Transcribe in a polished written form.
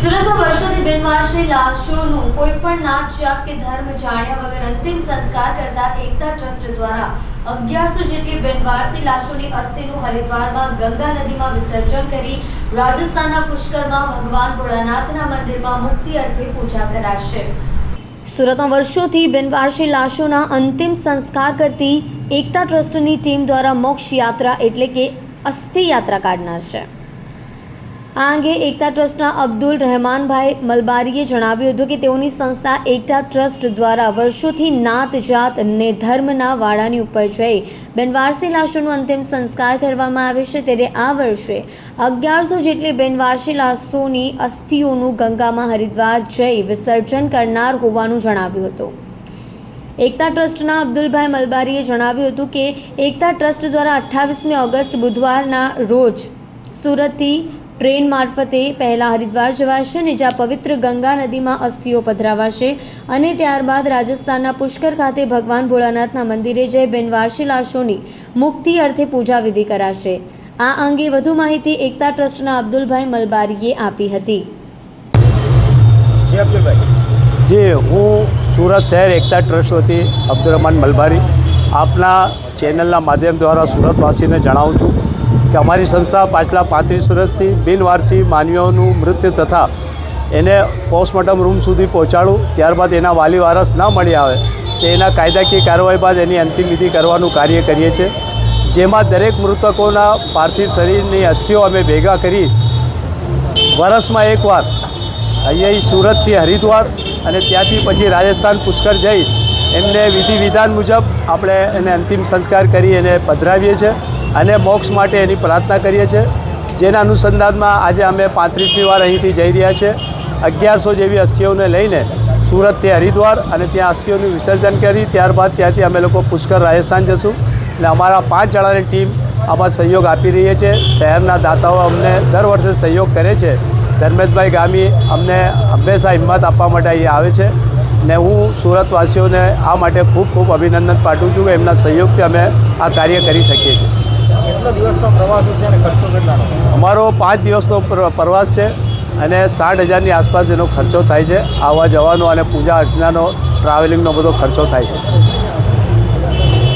સુરતમાં વર્ષોથી બિનવારસી લાશોનું કોઈપણ નાત જાત કે ધર્મ જાણ્યા વગર અંતિમ સંસ્કાર કરતા એકતા ટ્રસ્ટ દ્વારા 1100 જેટલી બિનવારસી લાશોની અસ્થિનું હરિદ્વારમાં ગંગા નદીમાં વિસર્જન કરી રાજસ્થાનના પુષ્કરમાં ભગવાન ભોળાનાથના મંદિરમાં મુક્તિ અર્થે પૂજા કરાશે। સુરતમાં વર્ષોથી બિનવારસી લાશોના અંતિમ સંસ્કાર કરતી એકતા ટ્રસ્ટની ટીમ દ્વારા મોક્ષ યાત્રા એટલે કે અસ્થિ યાત્રા કાઢનાર છે। આ અંગે એકતા ટ્રસ્ટના અબ્દુલ રહેમાનભાઈ મલબારીએ જણાવ્યું હતું કે તેઓની સંસ્થા એકતા ટ્રસ્ટ દ્વારા વર્ષોથી નાત જાત ને ધર્મના વાડાની ઉપર જઈ બિનવારસી લાશોનું અંતિમ સંસ્કાર કરવામાં આવે છે। ત્યારે આ વર્ષે 1100 જેટલી બિનવારસી લાશોની અસ્થિઓનું ગંગામાં હરિદ્વાર જઈ વિસર્જન કરનાર હોવાનું જણાવ્યું હતું। એકતા ટ્રસ્ટના અબ્દુલભાઈ મલબારીએ જણાવ્યું હતું કે એકતા ટ્રસ્ટ દ્વારા 28મી ઓગસ્ટ બુધવારના રોજ સુરતથી ટ્રેન મારફતે પહેલાં હરિદ્વાર જવાશે અને જ્યાં પવિત્ર ગંગા નદીમાં અસ્થિઓ પધરાવાશે અને ત્યારબાદ રાજસ્થાનના પુષ્કર ખાતે ભગવાન ભોળાનાથના મંદિરે જઈ બિનવારસી લાશોની મુક્તિ અર્થે પૂજા વિધિ કરાશે। આ અંગે વધુ માહિતી એકતા ટ્રસ્ટના અબ્દુલભાઈ મલબારીએ આપી હતી। जी हूँ सूरत शहर एकता ट्रस्ट वती अब्दुल रहमान मलबारी आपना चैनल माध्यम द्वारा सूरतवासी ने जણાવું છું कि अमारी संस्था पाछला 35 वर्षथी बिनवारसी मानवीओनुं मृत्यु तथा एने पोस्टमोर्टम रूम सुधी पहोंचाडવું त्यारबाद एना वाली वारस न मळी आवे तो एना कायदाकीय कार्यवाही बाद एनी अंतिम विधि करवानुं कार्य करीए छीए। जेमां दरेक मृतकोना पार्थिव शरीरनी अस्थिओ अमे भेगा करी वर्षमां एकवार अहीं सूरतथी हरिद्वार અને ત્યાંથી પછી રાજસ્થાન પુષ્કર જઈ એમને વિધિ વિધાન મુજબ આપણે એને અંતિમ સંસ્કાર કરી એને પધરાવીએ છીએ અને મોક્ષ માટે એની પ્રાર્થના કરીએ છીએ। જેના અનુસંધાનમાં આજે અમે 35મી વાર અહીંથી જઈ રહ્યા છીએ। 1100 જેવી અસ્થિઓને લઈને સુરતથી હરિદ્વાર અને ત્યાં અસ્થિઓનું વિસર્જન કરી ત્યારબાદ ત્યાંથી અમે લોકો પુષ્કર રાજસ્થાન જશું। એટલે અમારા 5 જણાની ટીમ આમાં સહયોગ આપી રહી છે। શહેરના દાતાઓ અમને દર વર્ષે સહયોગ કરે છે। ધર્મેશભાઈ ગામી અમને હંમેશા હિંમત આપવા માટે અહીં આવે છે ને હું સુરતવાસીઓને આ માટે ખૂબ ખૂબ અભિનંદન પાઠવું છું કે એમના સહયોગથી અમે આ કાર્ય કરી શકીએ છીએ। કેટલો દિવસનો પ્રવાસ છે અને ખર્ચો કેટલાનો? અમારો 5 દિવસનો પ્રવાસ છે અને 60,000ની આસપાસ એનો ખર્ચો થાય છે। આવવા જવાનો અને પૂજા અર્ચનાનો ટ્રાવેલિંગનો બધો ખર્ચો થાય છે।